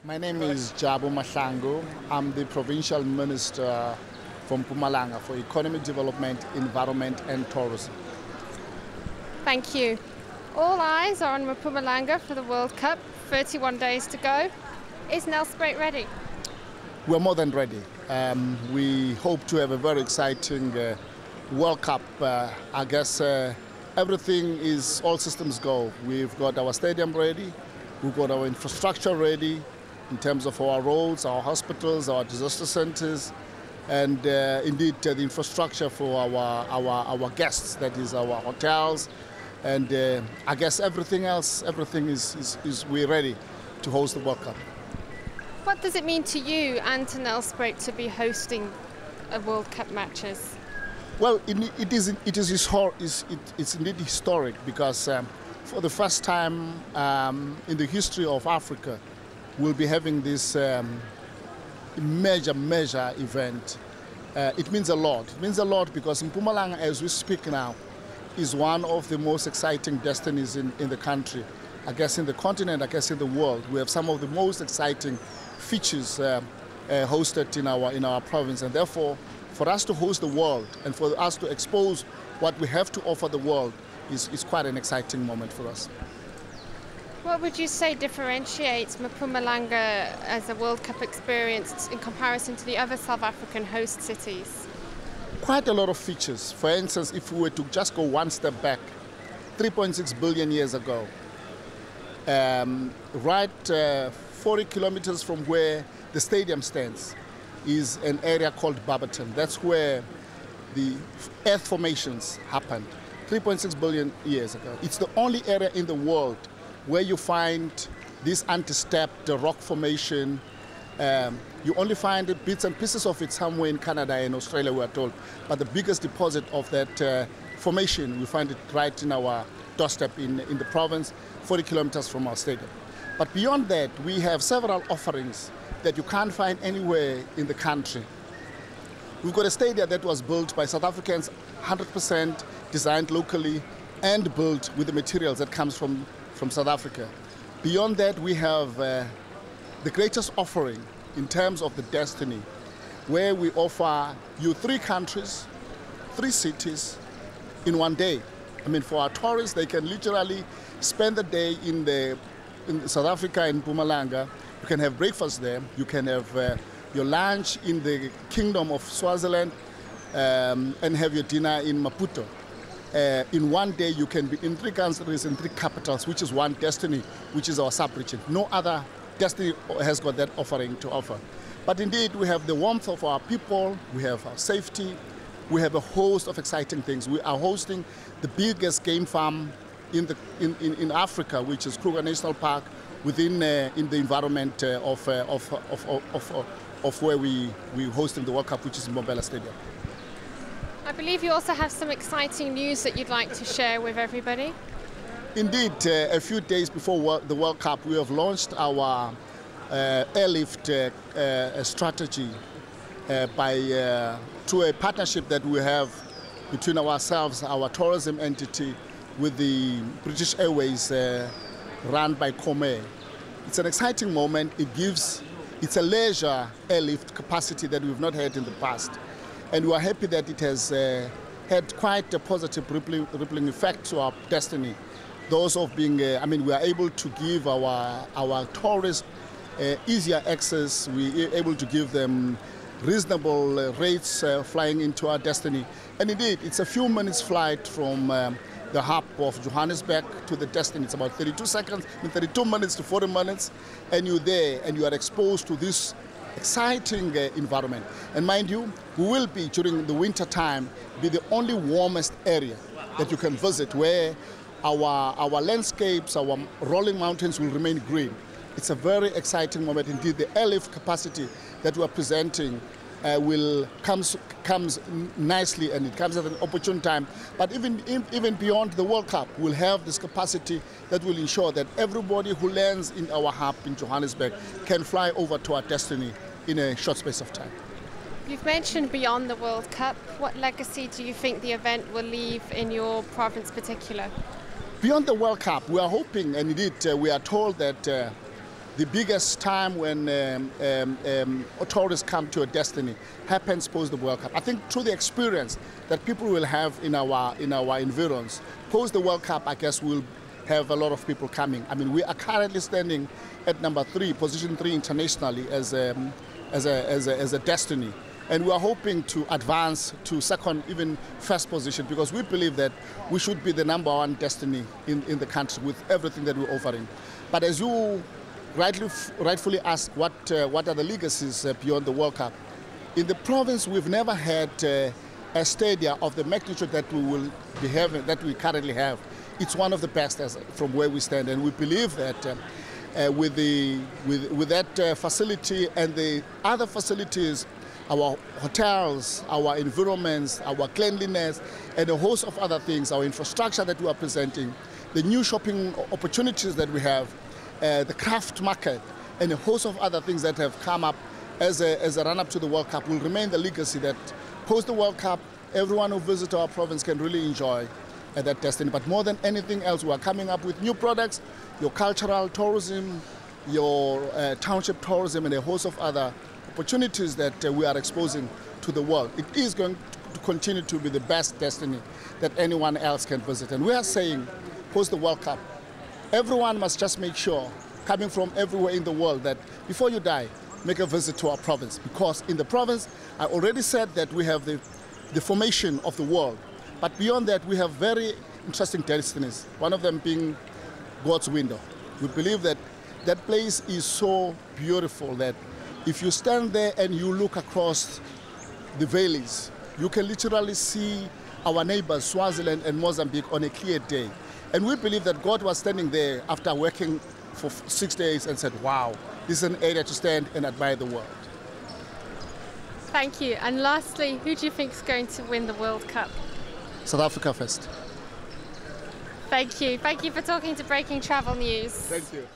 My name is Mahlangu. I'm the Provincial Minister from Mpumalanga for Economic Development, Environment and Tourism. Thank you. All eyes are on Mpumalanga for the World Cup. 31 days to go. Is Nelspruit ready? We're more than ready. We hope to have a very exciting World Cup. I guess everything is all systems go. We've got our stadium ready. We've got our infrastructure ready in terms of our roads, our hospitals, our disaster centers, and indeed the infrastructure for our guests, that is our hotels. And I guess everything else, everything is we're ready to host the World Cup. What does it mean to you and to Nelspruit to be hosting a World Cup matches? Well, it's indeed historic because for the first time in the history of Africa, we'll be having this major event. It means a lot. It means a lot because Mpumalanga, as we speak now, is one of the most exciting destinies in the country. I guess in the continent, I guess in the world. We have some of the most exciting features hosted in our province, and therefore for us to host the world and for us to expose what we have to offer the world is quite an exciting moment for us. What would you say differentiates Mpumalanga as a World Cup experience in comparison to the other South African host cities? Quite a lot of features. For instance, if we were to just go one step back, 3.6 billion years ago, 40 kilometers from where the stadium stands is an area called Barberton. That's where the earth formations happened 3.6 billion years ago. It's the only area in the world where you find this anti-stepped rock formation. You only find bits and pieces of it somewhere in Canada and Australia, we are told. But the biggest deposit of that formation, we find it right in our doorstep in the province, 40 kilometers from our stadium. But beyond that, we have several offerings that you can't find anywhere in the country. We've got a stadium that was built by South Africans, 100% designed locally and built with the materials that comes from South Africa. Beyond that, we have the greatest offering in terms of the destiny, where we offer you 3 countries, 3 cities in one day. I mean, for our tourists, they can literally spend the day in South Africa, in Mpumalanga. You can have breakfast there. You can have your lunch in the Kingdom of Swaziland and have your dinner in Maputo. In one day, you can be in 3 countries, in 3 capitals, which is one destiny, which is our sub-region. No other destiny has got that offering to offer. But indeed, we have the warmth of our people, we have our safety, we have a host of exciting things. We are hosting the biggest game farm in Africa, which is Kruger National Park, within in the environment of where we're hosting the World Cup, which is in Mbombela Stadium. I believe you also have some exciting news that you'd like to share with everybody. Indeed, a few days before the World Cup, we have launched our airlift strategy through a partnership that we have between ourselves, our tourism entity, with the British Airways run by Comair. It's an exciting moment. It's a leisure airlift capacity that we've not had in the past. And we are happy that it has had quite a positive rippling effect to our destiny. Those of being, we are able to give our tourists easier access. We are able to give them reasonable rates flying into our destiny. And indeed, it's a few minutes flight from the hub of Johannesburg to the destiny. It's about 32 minutes to 40 minutes, and you're there and you are exposed to this exciting environment. And mind you, we will be, during the winter time, be the only warmest area that you can visit, where our landscapes, our rolling mountains will remain green. It's a very exciting moment indeed. The airlift capacity that we are presenting comes nicely, and it comes at an opportune time. But even beyond the World Cup, we'll have this capacity that will ensure that everybody who lands in our hub in Johannesburg can fly over to our destiny in a short space of time. You've mentioned beyond the World Cup. What legacy do you think the event will leave in your province particular? Beyond the World Cup, we are hoping, and indeed we are told that the biggest time when tourists come to a destiny happens post the World Cup. I think through the experience that people will have in our environs, post the World Cup, I guess we'll have a lot of people coming. I mean, we are currently standing at number 3, position 3 internationally as a destiny. And we are hoping to advance to second, even first position, because we believe that we should be the number 1 destiny in the country with everything that we're offering. But as you rightfully ask, what are the legacies beyond the World Cup? In the province, we've never had a stadium of the magnitude that we will be having, that we currently have. It's one of the best from where we stand, and we believe that with that facility and the other facilities, our hotels, our environments, our cleanliness, and a host of other things, our infrastructure that we are presenting, the new shopping opportunities that we have, the craft market, and a host of other things that have come up as a run-up to the World Cup will remain the legacy that post the World Cup, everyone who visits our province can really enjoy that destiny. But more than anything else, we are coming up with new products, your cultural tourism, your township tourism, and a host of other opportunities that we are exposing to the world. It is going to continue to be the best destiny that anyone else can visit. And we are saying, post the World Cup, everyone must just make sure, coming from everywhere in the world, that before you die, make a visit to our province. Because in the province, I already said that we have the formation of the world. But beyond that, we have very interesting destinies, one of them being God's window. We believe that that place is so beautiful that if you stand there and you look across the valleys, you can literally see our neighbors, Swaziland and Mozambique, on a clear day. And we believe that God was standing there after working for 6 days and said, wow, this is an area to stand and admire the world. Thank you. And lastly, who do you think is going to win the World Cup? South Africa first. Thank you. Thank you for talking to Breaking Travel News. Thank you.